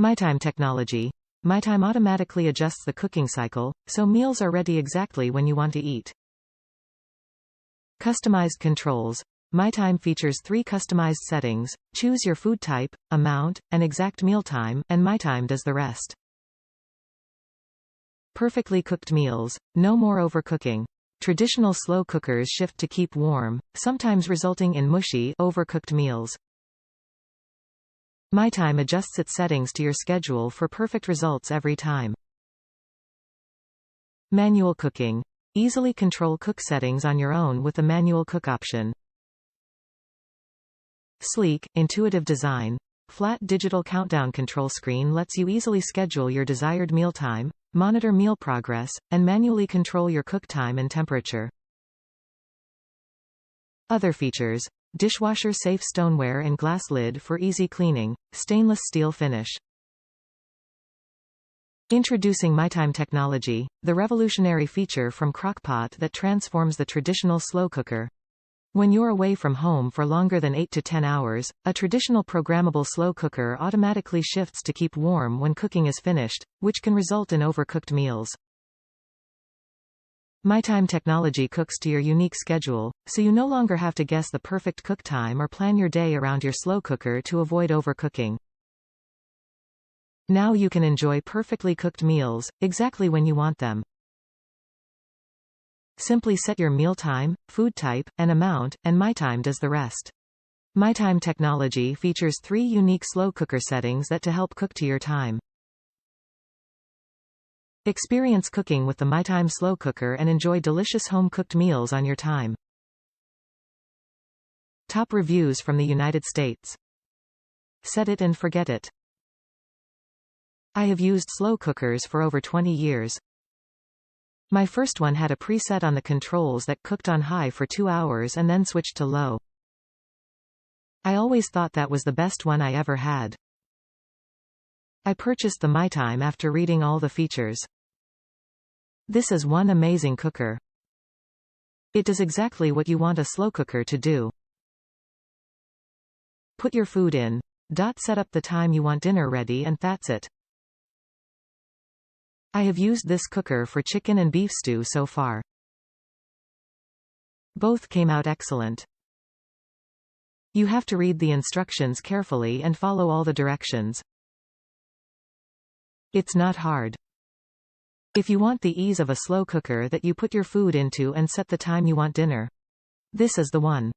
MyTime Technology. MyTime automatically adjusts the cooking cycle, so meals are ready exactly when you want to eat. Customized controls. MyTime features 3 customized settings: choose your food type, amount, and exact meal time, and MyTime does the rest. Perfectly cooked meals. No more overcooking. Traditional slow cookers shift to keep warm, sometimes resulting in mushy, overcooked meals. MyTime adjusts its settings to your schedule for perfect results every time. Manual cooking. Easily control cook settings on your own with the manual cook option. Sleek, intuitive design. Flat digital countdown control screen lets you easily schedule your desired meal time, monitor meal progress, and manually control your cook time and temperature. Other features. Dishwasher-safe stoneware and glass lid for easy cleaning, stainless steel finish. Introducing MyTime Technology, the revolutionary feature from Crock-pot that transforms the traditional slow cooker. When you're away from home for longer than 8 to 10 hours, a traditional programmable slow cooker automatically shifts to keep warm when cooking is finished, which can result in overcooked meals. MyTime Technology cooks to your unique schedule, so you no longer have to guess the perfect cook time or plan your day around your slow cooker to avoid overcooking. Now you can enjoy perfectly cooked meals, exactly when you want them. Simply set your meal time, food type, and amount, and MyTime does the rest. MyTime Technology features 3 unique slow cooker settings that to help cook to your time. Experience cooking with the MyTime slow cooker and enjoy delicious home-cooked meals on your time. Top reviews from the United States. Set it and forget it. I have used slow cookers for over 20 years. My first one had a preset on the controls that cooked on high for 2 hours and then switched to low. I always thought that was the best one I ever had. I purchased the MyTime after reading all the features. This is one amazing cooker. It does exactly what you want a slow cooker to do. Put your food in. Set up the time you want dinner ready and that's it. I have used this cooker for chicken and beef stew so far. Both came out excellent. You have to read the instructions carefully and follow all the directions. It's not hard. If you want the ease of a slow cooker that you put your food into and set the time you want dinner, this is the one.